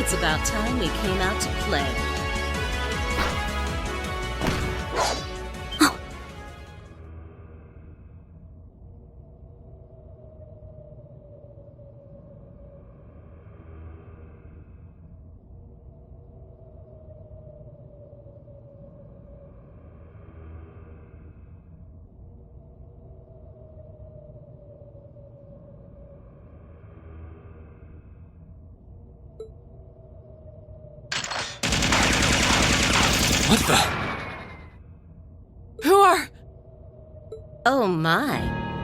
It's about time we came out to play. What the? Who are... Oh my,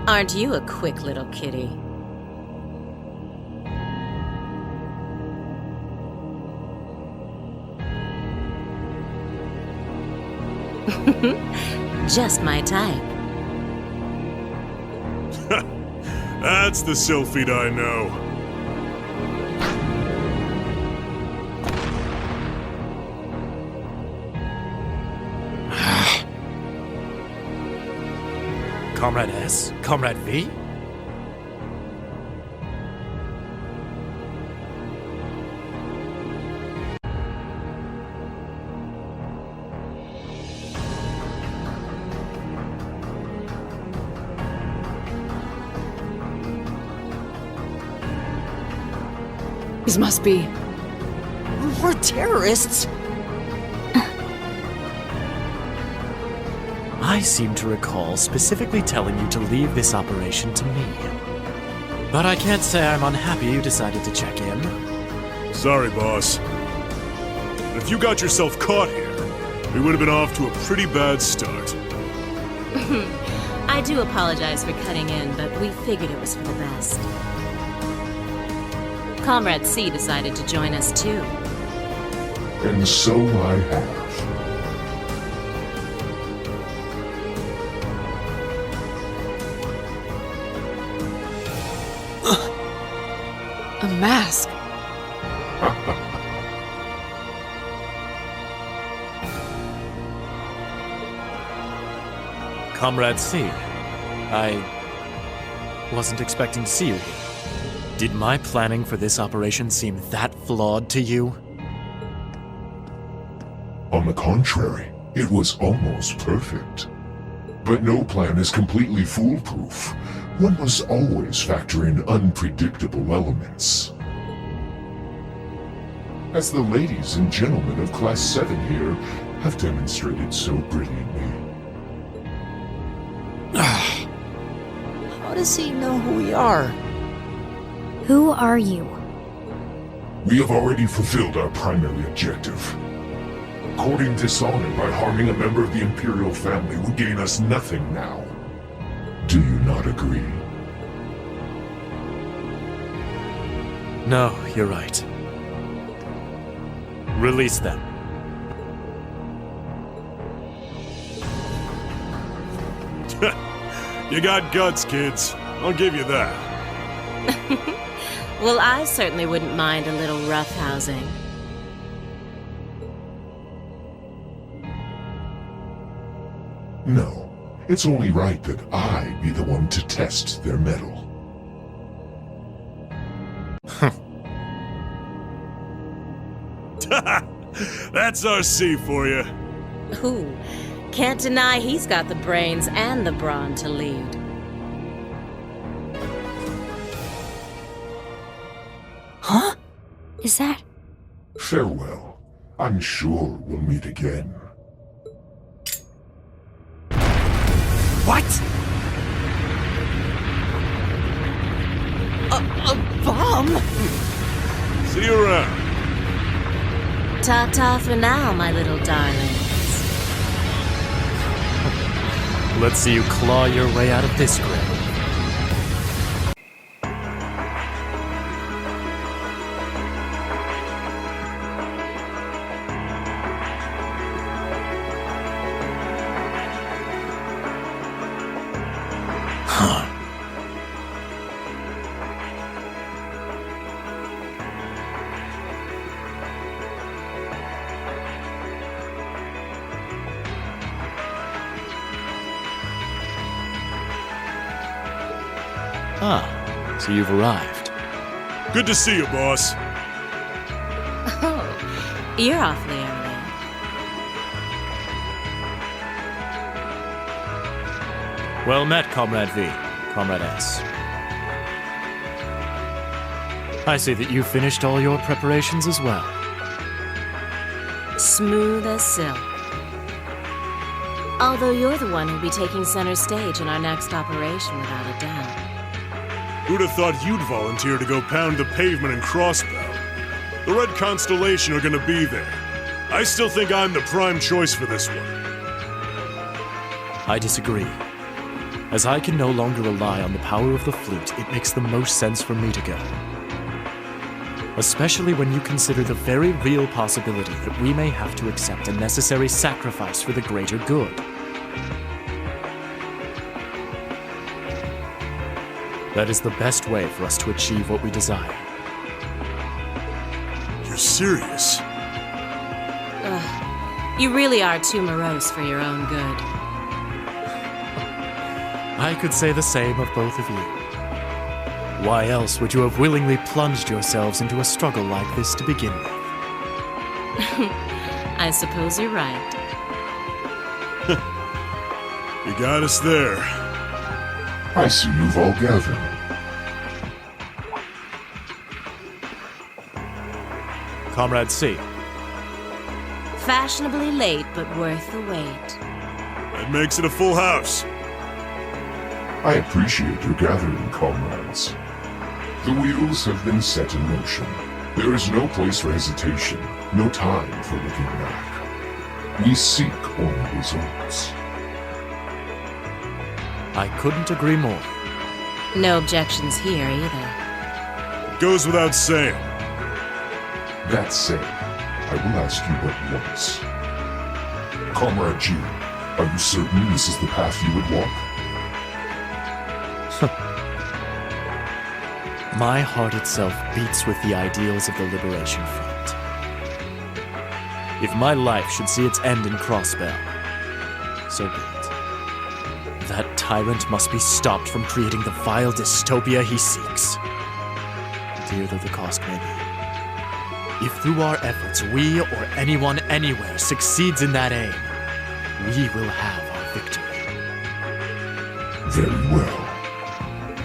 aren't you a quick little kitty? Just my type. That's the Sylphid I know. Comrade S? Comrade V? These must be... We're terrorists! I seem to recall specifically telling you to leave this operation to me. But I can't say I'm unhappy you decided to check in. Sorry, boss. If you got yourself caught here, we would have been off to a pretty bad start. I do apologize for cutting in, but we figured it was for the best. Comrade C decided to join us too. And so I have. A mask. Comrade C, I wasn't expecting to see you here. Did my planning for this operation seem that flawed to you? On the contrary, it was almost perfect. But no plan is completely foolproof. One must always factor in unpredictable elements. As the ladies and gentlemen of Class 7 here have demonstrated so brilliantly. How does he know who we are? Who are you? We have already fulfilled our primary objective. Courting dishonor by harming a member of the Imperial family would gain us nothing now. Do you not agree? No, you're right. Release them. You got guts, kids. I'll give you that. Well, I certainly wouldn't mind a little roughhousing. No. It's only right that I be the one to test their mettle. That's our C for you. Ooh, can't deny he's got the brains and the brawn to lead. Huh? Is that... Farewell. I'm sure we'll meet again. What? A bomb? See you around. Ta-ta for now, my little darlings. Let's see you claw your way out of this grip. Ah, so you've arrived. Good to see you, boss. You're awfully early. Well met, Comrade V, Comrade S. I see that you finished all your preparations as well. Smooth as silk. Although you're the one who'll be taking center stage in our next operation, without a doubt. Who'd have thought you'd volunteer to go pound the pavement in Crossbow? The Red Constellation are gonna be there. I still think I'm the prime choice for this one. I disagree. As I can no longer rely on the power of the fleet, it makes the most sense for me to go. Especially when you consider the very real possibility that we may have to accept a necessary sacrifice for the greater good. That is the best way for us to achieve what we desire. You're serious? Ugh. You really are too morose for your own good. I could say the same of both of you. Why else would you have willingly plunged yourselves into a struggle like this to begin with? I suppose you're right. You got us there. I see you've all gathered. Comrade C. Fashionably late, but worth the wait. That makes it a full house. I appreciate your gathering, comrades. The wheels have been set in motion. There is no place for hesitation, no time for looking back. We seek only results. I couldn't agree more. No objections here either. Goes without saying. That said, I will ask you but once. Comrade G, are you certain this is the path you would walk? My heart itself beats with the ideals of the Liberation Front. If my life should see its end in Crossbell, so be it. That tyrant must be stopped from creating the vile dystopia he seeks, dear though the cost may be. If through our efforts we or anyone anywhere succeeds in that aim, we will have our victory. Very well.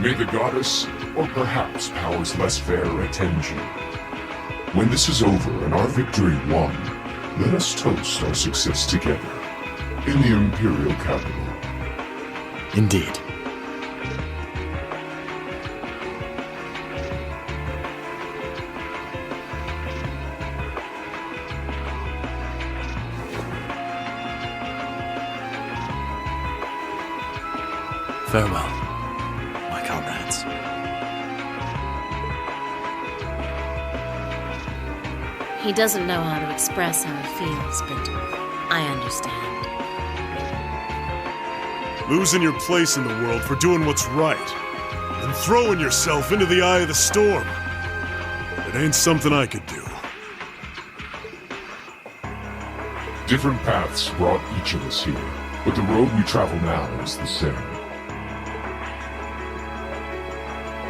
May the goddess, or perhaps powers less fair, attend you. When this is over and our victory won, let us toast our success together in the Imperial capital. Indeed. Farewell, my comrades. He doesn't know how to express how he feels, but I understand. Losing your place in the world for doing what's right, and throwing yourself into the eye of the storm. It ain't something I could do. Different paths brought each of us here, but the road we travel now is the same.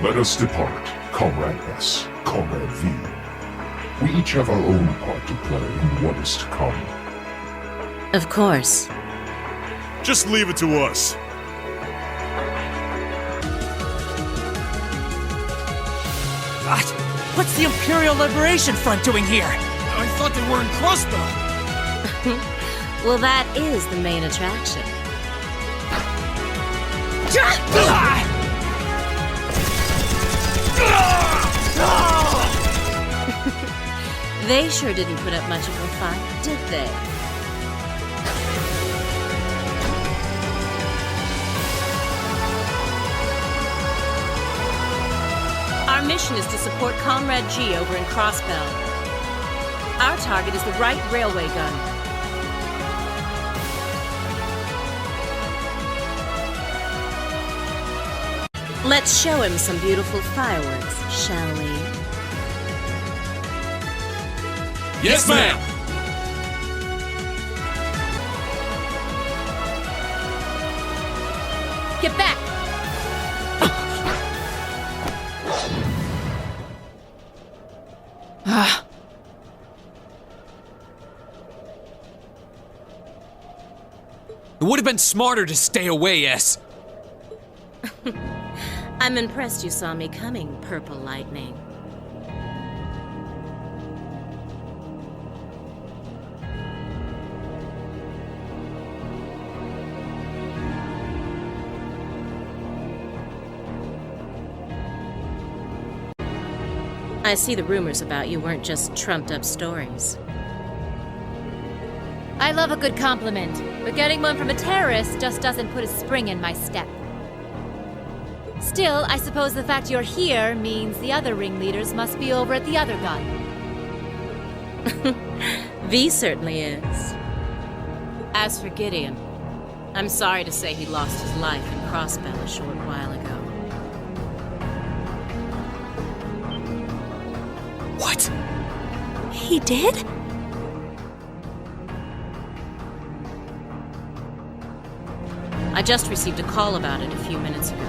Let us depart, Comrade S, Comrade V. We each have our own part to play in what is to come. Of course. Just leave it to us. God, what's the Imperial Liberation Front doing here? I thought they were in Crossbow. Well, that is the main attraction. They sure didn't put up much of a fight, did they? Our mission is to support Comrade G over in Crossbell. Our target is the right railway gun. Let's show him some beautiful fireworks, shall we? Yes, ma'am! Get back! It would have been smarter to stay away, S. I'm impressed you saw me coming, Purple Lightning. I see the rumors about you weren't just trumped-up stories. I love a good compliment, but getting one from a terrorist just doesn't put a spring in my step. Still, I suppose the fact you're here means the other ringleaders must be over at the other gun. V certainly is. As for Gideon, I'm sorry to say he lost his life in Crossbell a short while ago. What? He did? I just received a call about it a few minutes ago.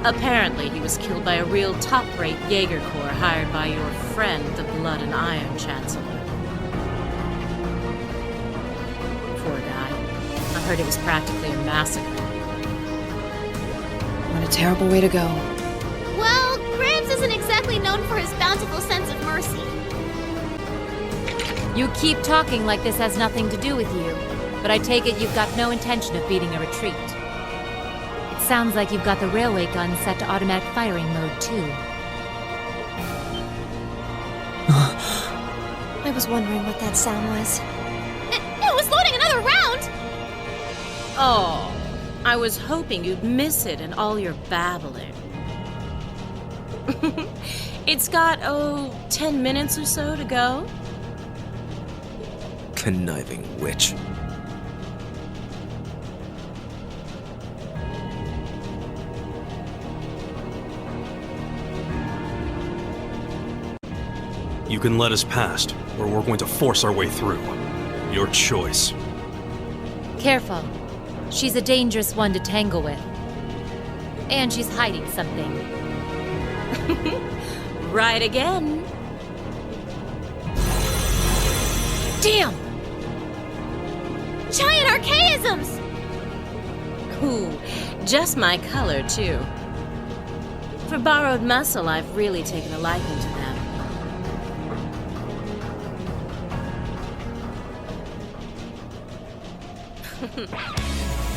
Apparently, he was killed by a real top-rate Jaeger Corps hired by your friend, the Blood and Iron Chancellor. Poor guy. I heard it was practically a massacre. What a terrible way to go. Well, Graves isn't exactly known for his bountiful sense of mercy. You keep talking like this has nothing to do with you, but I take it you've got no intention of beating a retreat. It sounds like you've got the railway gun set to automatic firing mode, too. I was wondering what that sound was. It was loading another round! Oh, I was hoping you'd miss it in all your babbling. It's got, 10 minutes or so to go. Conniving witch. You can let us past, or we're going to force our way through. Your choice. Careful. She's a dangerous one to tangle with. And she's hiding something. Right again. Damn! Giant archaisms! Ooh, just my color, too. For borrowed muscle, I've really taken a liking to them.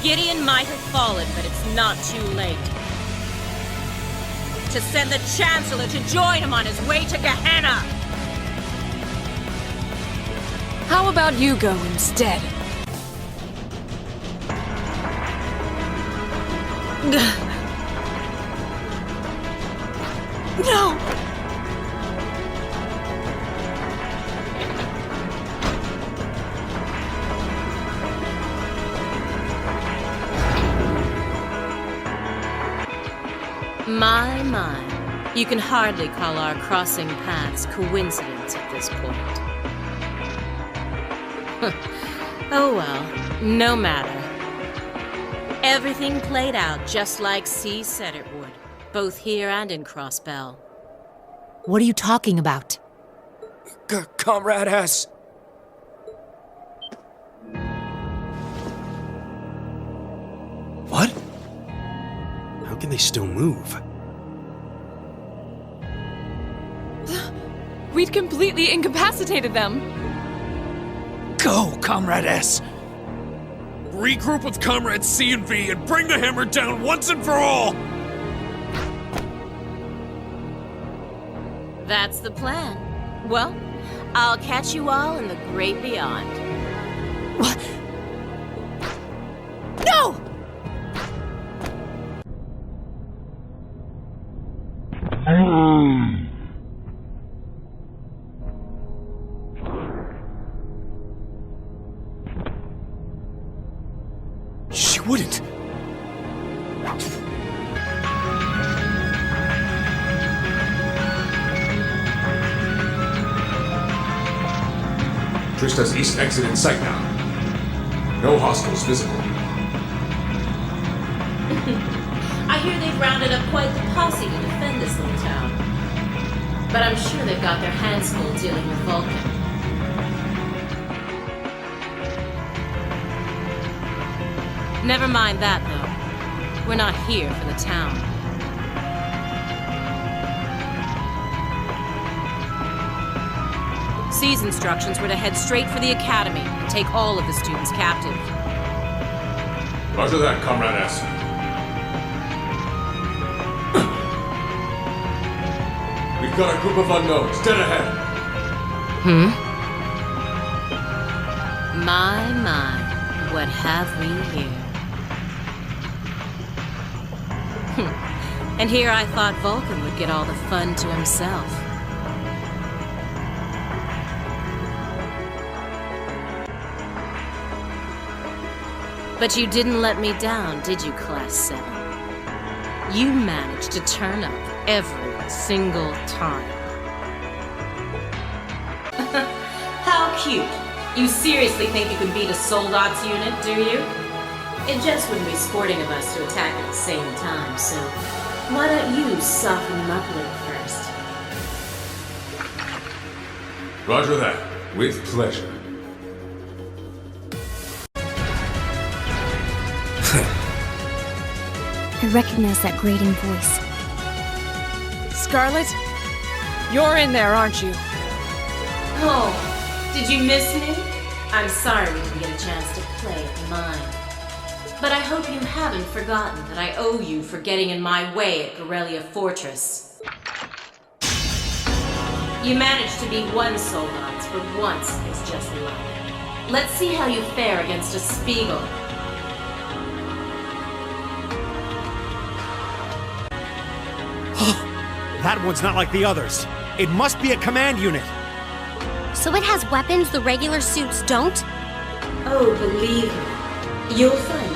Gideon might have fallen, but it's not too late. To send the Chancellor to join him on his way to Gehenna! How about you go instead? No! My. You can hardly call our crossing paths coincidence at this point. Oh well, no matter. Everything played out just like C said it would, both here and in Crossbell. What are you talking about? Comrade S. What? How can they still move? We'd completely incapacitated them. Go, Comrade S. Regroup with Comrades C and V and bring the hammer down once and for all! That's the plan. Well, I'll catch you all in the great beyond. What? No! She wouldn't. Trista's east exit in sight now. No hostiles visible. I hear they've rounded up quite the posse to defend this little town. But I'm sure they've got their hands full dealing with Vulcan. Never mind that, though. We're not here for the town. C's instructions were to head straight for the academy and take all of the students captive. Roger that, Comrade S. We've got a group of unknowns dead ahead. My, what have we here? And here I thought Vulcan would get all the fun to himself. But you didn't let me down, did you, Class 7? You managed to turn up every single time. How cute. You seriously think you can beat a Soldot's unit, do you? It just wouldn't be sporting of us to attack at the same time, so why don't you soften them up a little first? Roger that. With pleasure. I recognize that grating voice. Scarlet? You're in there, aren't you? Oh, did you miss me? I'm sorry we didn't get a chance to play at the mine. But I hope you haven't forgotten that I owe you for getting in my way at Corellia Fortress. You managed to beat one Soldot's, but once is just luck. Let's see how you fare against a Spiegel. That one's not like the others. It must be a command unit. So it has weapons the regular suits don't? Oh, believe me, you'll find out.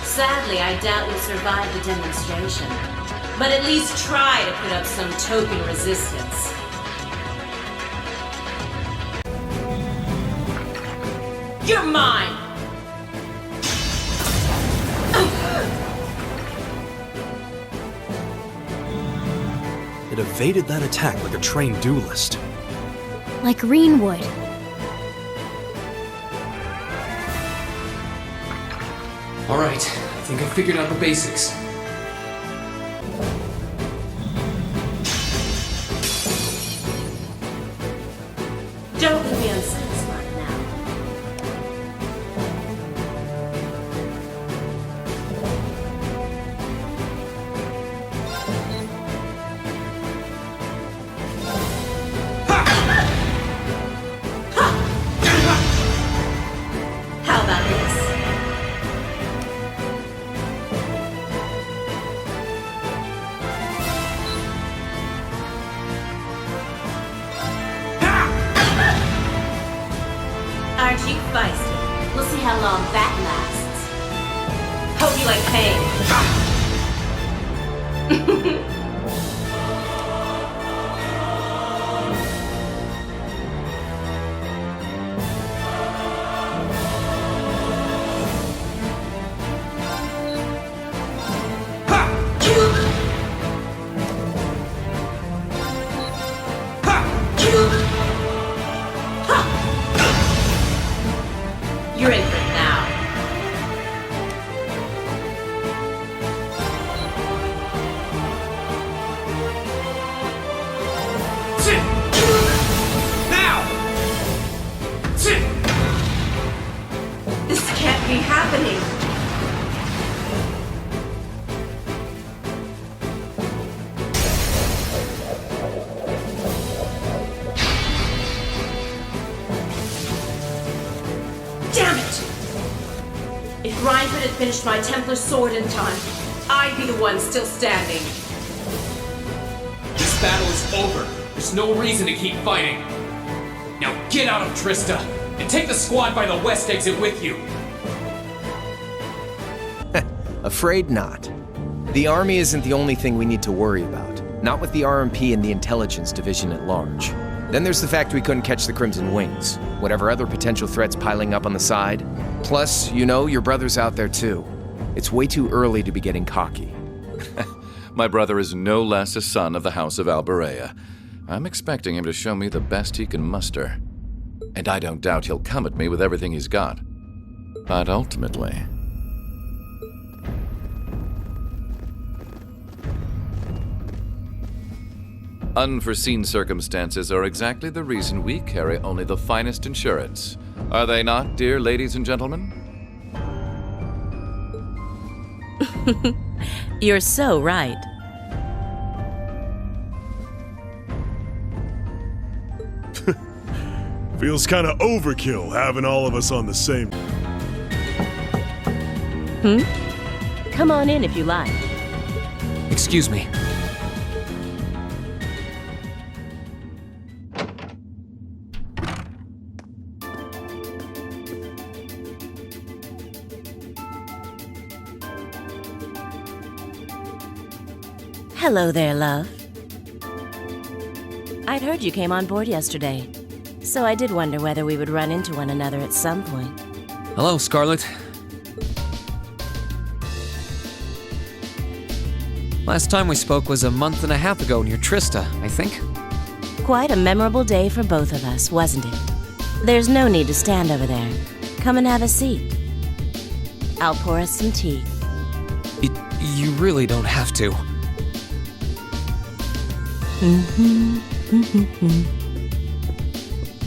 Sadly, I doubt you'll survive the demonstration, but at least try to put up some token resistance. You're mine! It evaded that attack like a trained duelist. Like Greenwood. Alright, I think I figured out the basics. Don't leave me unsatisfied now. How about this? Aren't you feisty? We'll see how long that lasts. Hope you like pain. You're in for it now. Now! This can't be happening. Damn it! If Reinhardt had finished my Templar sword in time, I'd be the one still standing. This battle is over. There's no reason to keep fighting. Now get out of Trista, and take the squad by the west exit with you. Afraid not. The army isn't the only thing we need to worry about. Not with the RMP and the intelligence division at large. Then there's the fact we couldn't catch the Crimson Wings. Whatever other potential threats piling up on the side. Plus, you know, your brother's out there too. It's way too early to be getting cocky. My brother is no less a son of the House of Alberea. I'm expecting him to show me the best he can muster. And I don't doubt he'll come at me with everything he's got. But ultimately, unforeseen circumstances are exactly the reason we carry only the finest insurance. Are they not, dear ladies and gentlemen? You're so right. Feels kind of overkill having all of us on the same. Come on in if you like. Excuse me. Hello there, love. I'd heard you came on board yesterday, so I did wonder whether we would run into one another at some point. Hello, Scarlet. Last time we spoke was a month and a half ago near Trista, I think. Quite a memorable day for both of us, wasn't it? There's no need to stand over there. Come and have a seat. I'll pour us some tea. You really don't have to.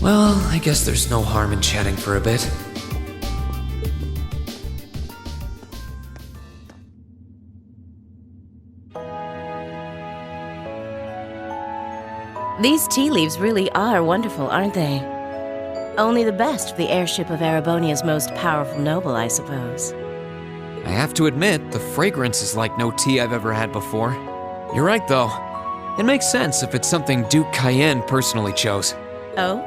Well, I guess there's no harm in chatting for a bit. These tea leaves really are wonderful, aren't they? Only the best for the airship of Erebonia's most powerful noble, I suppose. I have to admit, the fragrance is like no tea I've ever had before. You're right, though. It makes sense if it's something Duke Cayenne personally chose. Oh?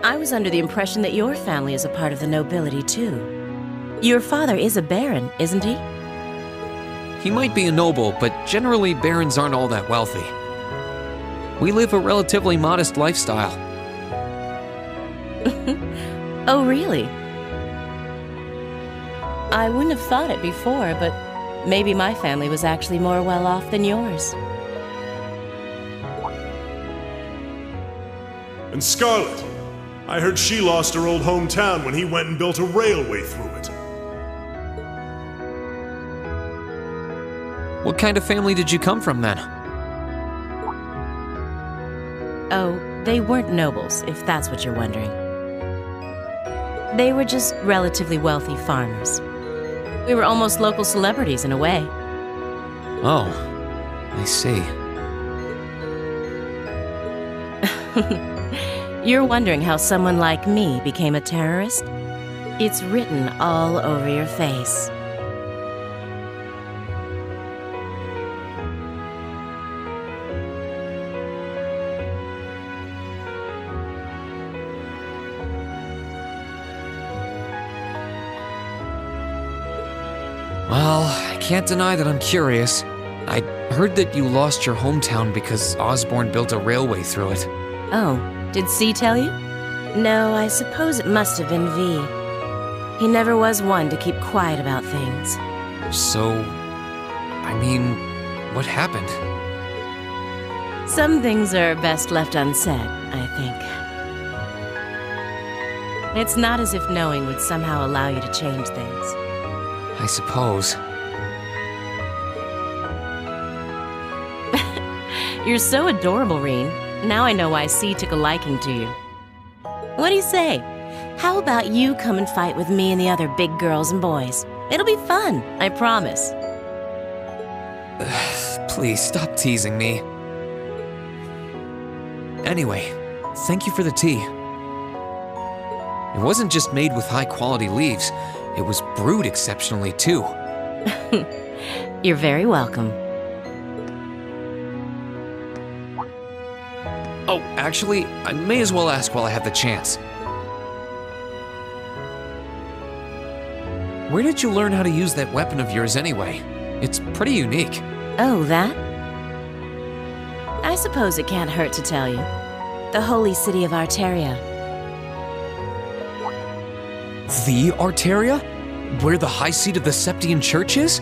I was under the impression that your family is a part of the nobility, too. Your father is a baron, isn't he? He might be a noble, but generally barons aren't all that wealthy. We live a relatively modest lifestyle. Oh, really? I wouldn't have thought it before, but maybe my family was actually more well off than yours. And Scarlet, I heard she lost her old hometown when he went and built a railway through it. What kind of family did you come from then? Oh, they weren't nobles, if that's what you're wondering. They were just relatively wealthy farmers. We were almost local celebrities in a way. Oh, I see. You're wondering how someone like me became a terrorist? It's written all over your face. Well, I can't deny that I'm curious. I heard that you lost your hometown because Osborne built a railway through it. Oh, did C tell you? No, I suppose it must have been V. He never was one to keep quiet about things. So, I mean, what happened? Some things are best left unsaid, I think. It's not as if knowing would somehow allow you to change things. I suppose. You're so adorable, Reen. Now I know why C took a liking to you. What do you say? How about you come and fight with me and the other big girls and boys? It'll be fun, I promise. Please, stop teasing me. Anyway, thank you for the tea. It wasn't just made with high-quality leaves. It was brewed exceptionally, too. You're very welcome. Oh, actually, I may as well ask while I have the chance. Where did you learn how to use that weapon of yours anyway? It's pretty unique. Oh, that? I suppose it can't hurt to tell you. The holy city of Arteria. The Arteria? Where the high seat of the Septian Church is?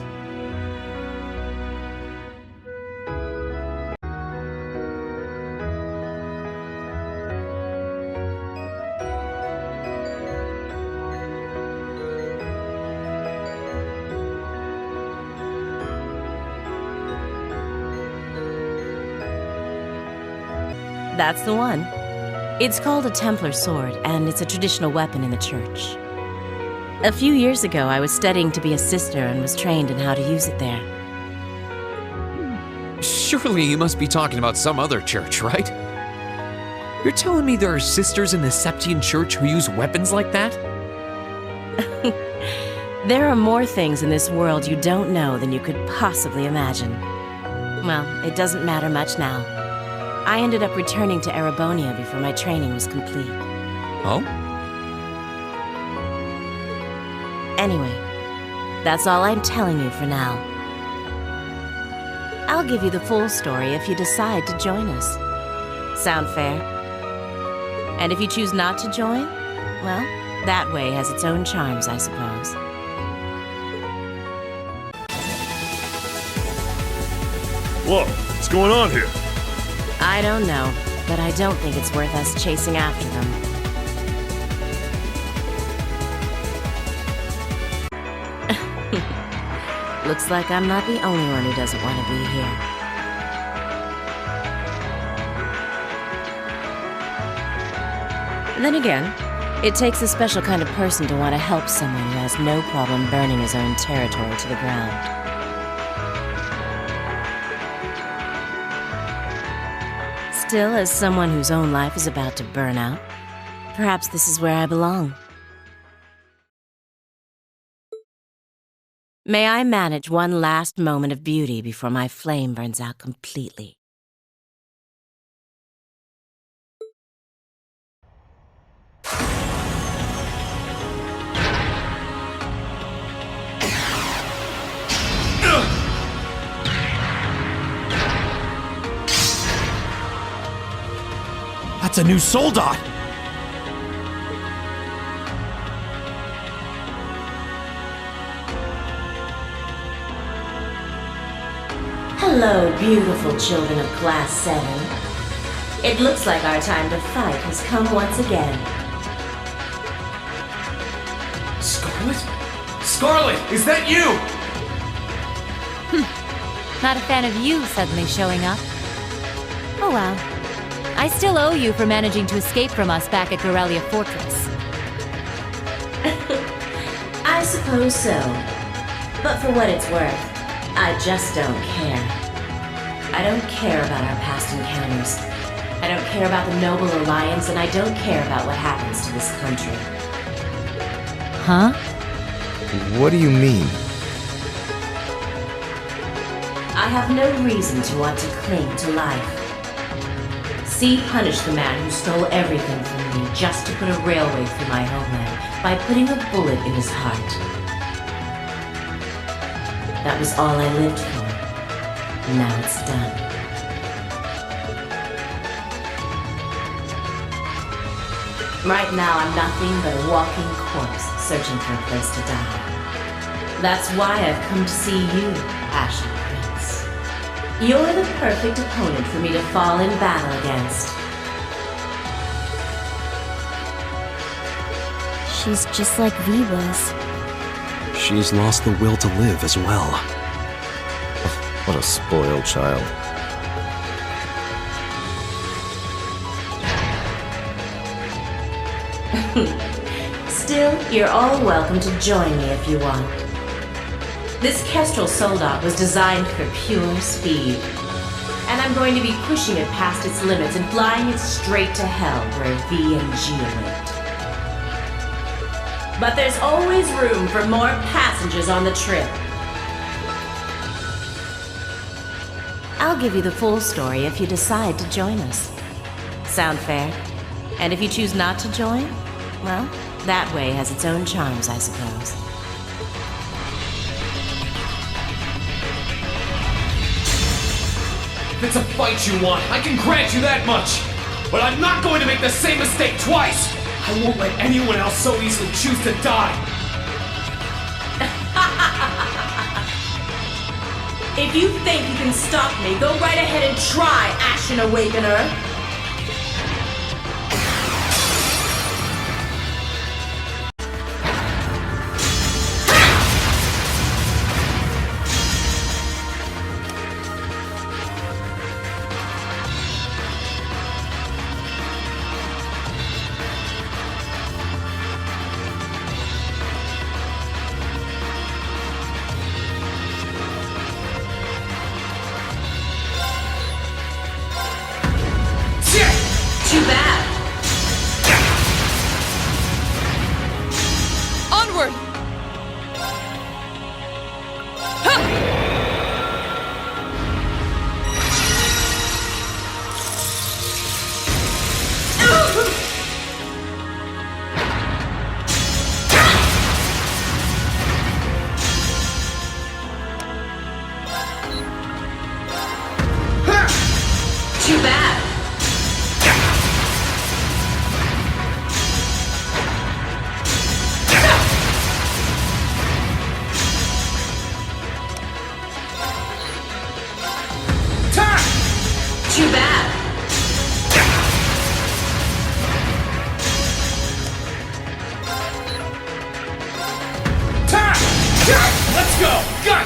That's the one. It's called a Templar sword, and it's a traditional weapon in the church. A few years ago, I was studying to be a sister and was trained in how to use it there. Surely you must be talking about some other church, right? You're telling me there are sisters in the Septian Church who use weapons like that? There are more things in this world you don't know than you could possibly imagine. Well, it doesn't matter much now. I ended up returning to Erebonia before my training was complete. Oh? Anyway, that's all I'm telling you for now. I'll give you the full story if you decide to join us. Sound fair? And if you choose not to join, well, that way has its own charms, I suppose. Whoa, what's going on here? I don't know, but I don't think it's worth us chasing after them. Looks like I'm not the only one who doesn't want to be here. Then again, it takes a special kind of person to want to help someone who has no problem burning his own territory to the ground. Still, as someone whose own life is about to burn out, perhaps this is where I belong. May I manage one last moment of beauty before my flame burns out completely. That's a new soldat! Hello, beautiful children of Class 7. It looks like our time to fight has come once again. Scarlet? Scarlet, is that you? Not a fan of you suddenly showing up. Oh well. I still owe you for managing to escape from us back at Gorelia Fortress. I suppose so. But for what it's worth, I just don't care. I don't care about our past encounters. I don't care about the Noble Alliance, and I don't care about what happens to this country. Huh? What do you mean? I have no reason to want to cling to life. See punish the man who stole everything from me just to put a railway through my homeland by putting a bullet in his heart. That was all I lived for. Now it's done. Right now I'm nothing but a walking corpse searching for a place to die. That's why I've come to see you, Ashen Prince. You're the perfect opponent for me to fall in battle against. She's just like V was. She's lost the will to live as well. What a spoiled child. Still, you're all welcome to join me if you want. This Kestrel Soldat was designed for pure speed, and I'm going to be pushing it past its limits and flying it straight to hell where V and G await. But there's always room for more passengers on the trip. I'll give you the full story if you decide to join us. Sound fair? And if you choose not to join, well, that way has its own charms, I suppose. If it's a fight you want, I can grant you that much. But I'm not going to make the same mistake twice. I won't let anyone else so easily choose to die. If you think you can stop me, go right ahead and try, Ashen Awakener.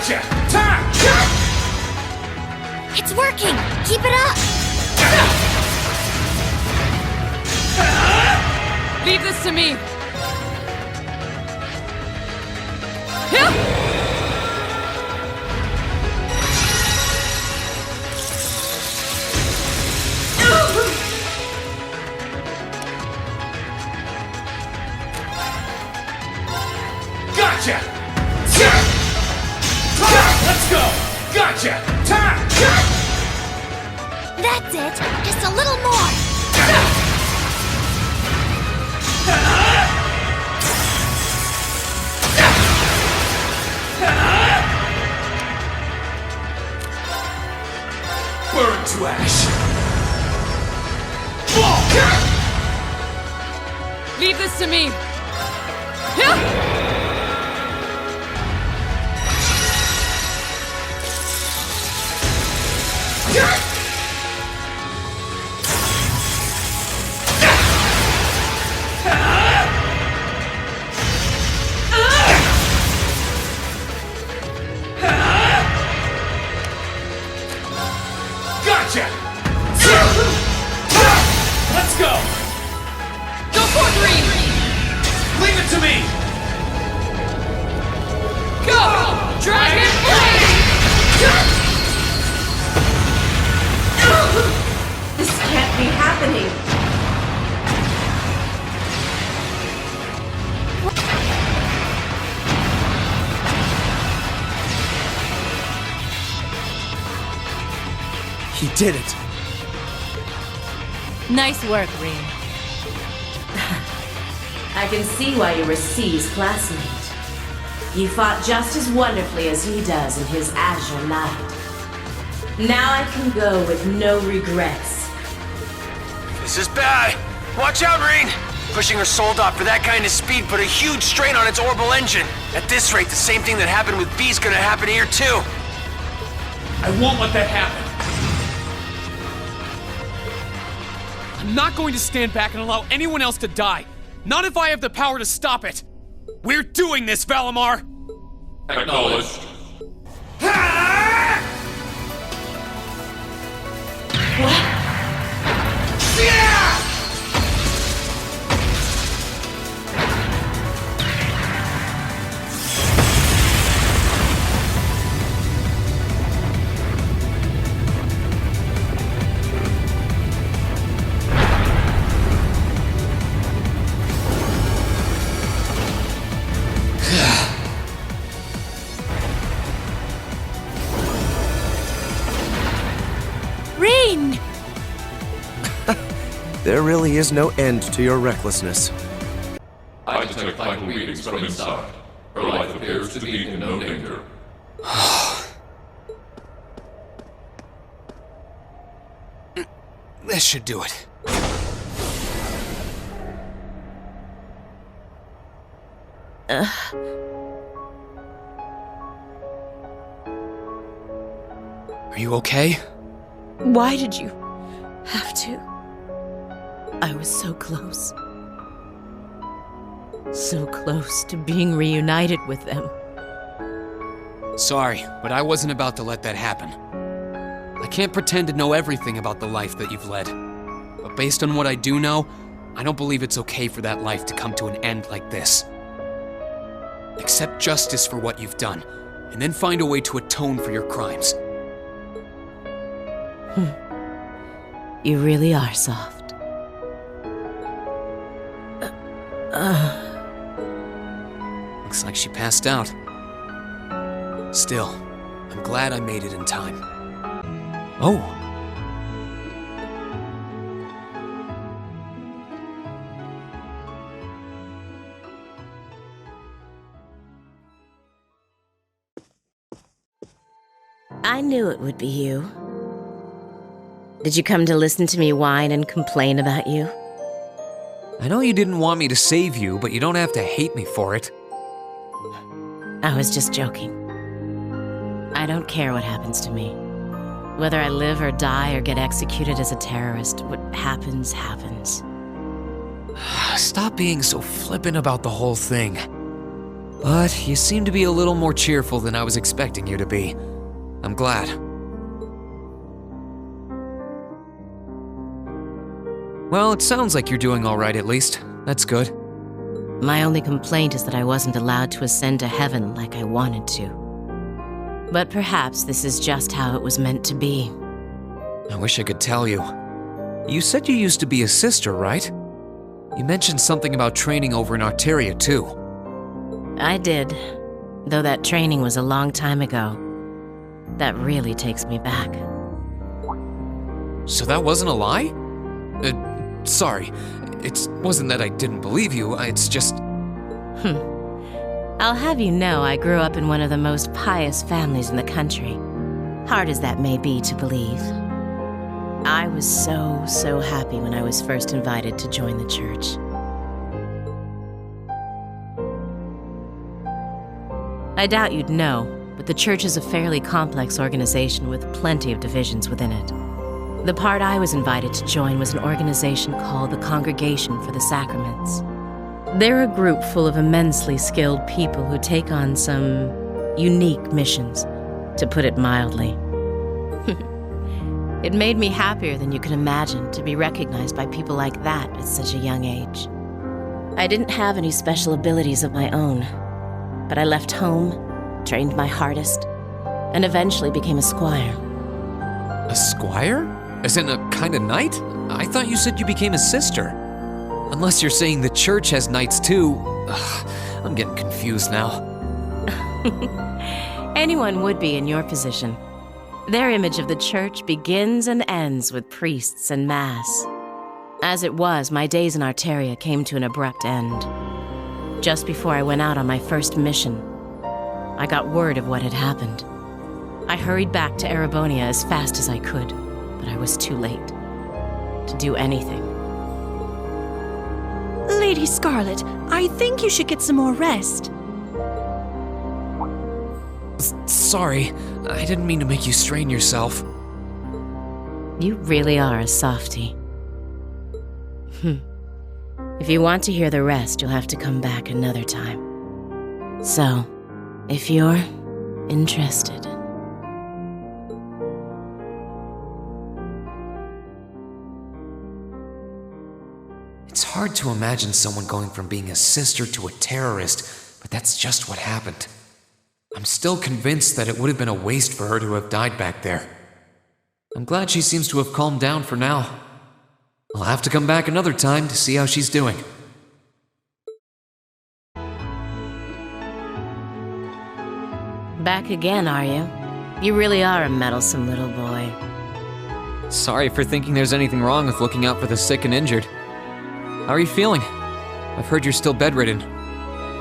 Gotcha! Ta! It's working! Keep it up! Leave this to me! Gotcha! Let's go! Gotcha! That's it! Just a little more! Burn to ash! Leave this to me! Gotcha! Let's go! Go for green! Leave it to me! Go! Dragon Blade! This can't be happening. He did it! Nice work, Rean. I can see why you were C's classmate. You fought just as wonderfully as he does in his Azure Light. Now I can go with no regrets. This is bad. Watch out, Rean! Pushing her soul dot for that kind of speed put a huge strain on its orbital engine. At this rate, the same thing that happened with B's gonna happen here too. I won't let that happen. I'm not going to stand back and allow anyone else to die. Not if I have the power to stop it. We're doing this, Valimar! Acknowledged. Rean! There really is no end to your recklessness. I detect vital readings from inside. Her life appears to be in no danger. This should do it. Are you okay? Why did you have to? I was so close. So close to being reunited with them. Sorry, but I wasn't about to let that happen. I can't pretend to know everything about the life that you've led. But based on what I do know, I don't believe it's okay for that life to come to an end like this. Accept justice for what you've done, and then find a way to atone for your crimes. You really are soft. Looks like she passed out. Still, I'm glad I made it in time. Oh. I knew it would be you. Did you come to listen to me whine and complain about you? I know you didn't want me to save you, but you don't have to hate me for it. I was just joking. I don't care what happens to me. Whether I live or die or get executed as a terrorist, what happens, happens. Stop being so flippant about the whole thing. But you seem to be a little more cheerful than I was expecting you to be. I'm glad. Well, it sounds like you're doing all right at least. That's good. My only complaint is that I wasn't allowed to ascend to heaven like I wanted to. But perhaps this is just how it was meant to be. I wish I could tell you. You said you used to be a sister, right? You mentioned something about training over in Arteria, too. I did, though that training was a long time ago. That really takes me back. So that wasn't a lie? Sorry. It wasn't that I didn't believe you, it's just... I'll have you know I grew up in one of the most pious families in the country. Hard as that may be to believe. I was so happy when I was first invited to join the church. I doubt you'd know, but the church is a fairly complex organization with plenty of divisions within it. The part I was invited to join was an organization called the Congregation for the Sacraments. They're a group full of immensely skilled people who take on some unique missions, to put it mildly. It made me happier than you can imagine to be recognized by people like that at such a young age. I didn't have any special abilities of my own, but I left home, trained my hardest, and eventually became a squire. A squire? As in a kind of knight? I thought you said you became a sister. Unless you're saying the church has knights too. Ugh, I'm getting confused now. Anyone would be in your position. Their image of the church begins and ends with priests and mass. As it was, my days in Arteria came to an abrupt end. Just before I went out on my first mission, I got word of what had happened. I hurried back to Erebonia as fast as I could, but I was too late to do anything. Lady Scarlet, I think you should get some more rest. Sorry, I didn't mean to make you strain yourself. You really are a softie. If you want to hear the rest, you'll have to come back another time. So, if you're interested. It's hard to imagine someone going from being a sister to a terrorist, but that's just what happened. I'm still convinced that it would have been a waste for her to have died back there. I'm glad she seems to have calmed down for now. I'll have to come back another time to see how she's doing. Back again, are you? You really are a meddlesome little boy. Sorry for thinking there's anything wrong with looking out for the sick and injured. How are you feeling? I've heard you're still bedridden.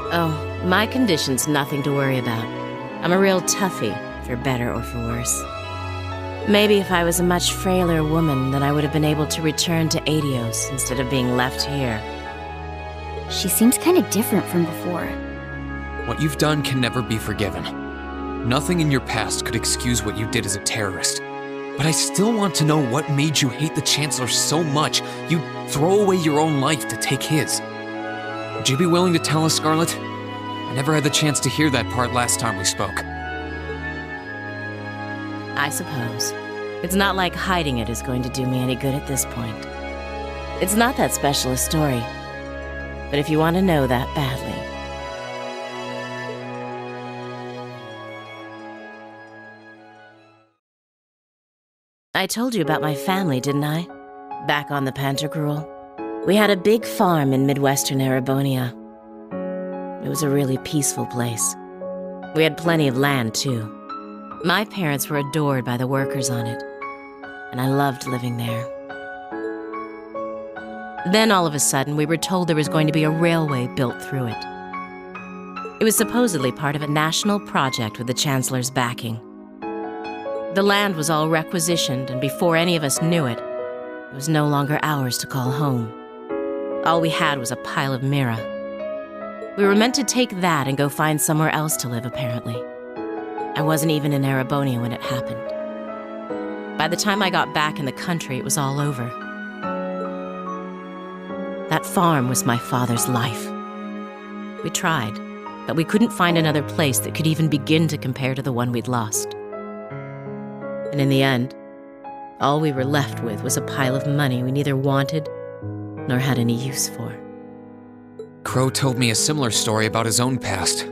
Oh, my condition's nothing to worry about. I'm a real toughie, for better or for worse. Maybe if I was a much frailer woman, then I would have been able to return to Adios instead of being left here. She seems kind of different from before. What you've done can never be forgiven. Nothing in your past could excuse what you did as a terrorist. But I still want to know what made you hate the Chancellor so much you'd throw away your own life to take his. Would you be willing to tell us, Scarlet? I never had the chance to hear that part last time we spoke. I suppose. It's not like hiding it is going to do me any good at this point. It's not that special a story. But if you want to know that badly... I told you about my family, didn't I? Back on the Pantagruel. We had a big farm in Midwestern Erebonia. It was a really peaceful place. We had plenty of land, too. My parents were adored by the workers on it, and I loved living there. Then all of a sudden, we were told there was going to be a railway built through it. It was supposedly part of a national project with the Chancellor's backing. The land was all requisitioned, and before any of us knew it, it was no longer ours to call home. All we had was a pile of Mira. We were meant to take that and go find somewhere else to live, apparently. I wasn't even in Erebonia when it happened. By the time I got back in the country, it was all over. That farm was my father's life. We tried, that we couldn't find another place that could even begin to compare to the one we'd lost. And in the end, all we were left with was a pile of money we neither wanted nor had any use for. Crow told me a similar story about his own past.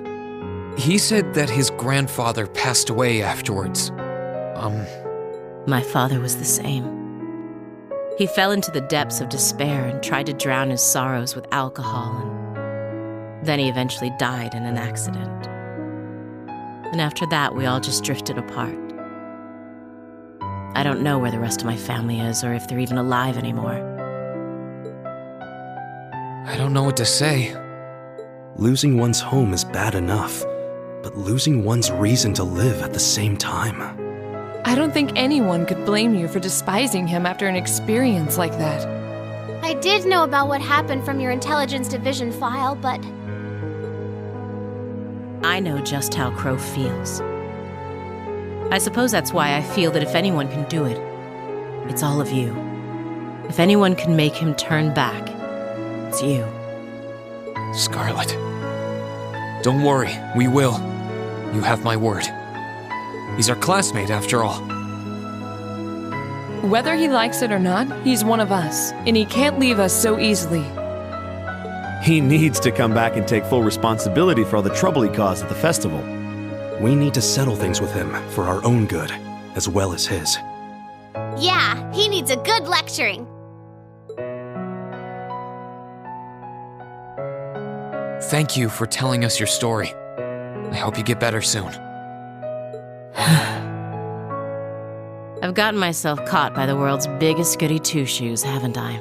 He said that his grandfather passed away afterwards. My father was the same. He fell into the depths of despair and tried to drown his sorrows with alcohol, and then he eventually died in an accident. And after that, we all just drifted apart. I don't know where the rest of my family is, or if they're even alive anymore. I don't know what to say. Losing one's home is bad enough, but losing one's reason to live at the same time. I don't think anyone could blame you for despising him after an experience like that. I did know about what happened from your Intelligence Division file, but... I know just how Crow feels. I suppose that's why I feel that if anyone can do it, it's all of you. If anyone can make him turn back, it's you. Scarlet. Don't worry, we will. You have my word. He's our classmate, after all. Whether he likes it or not, he's one of us, and he can't leave us so easily. He needs to come back and take full responsibility for all the trouble he caused at the festival. We need to settle things with him for our own good, as well as his. Yeah, he needs a good lecturing. Thank you for telling us your story. I hope you get better soon. I've gotten myself caught by the world's biggest goody two-shoes, haven't I?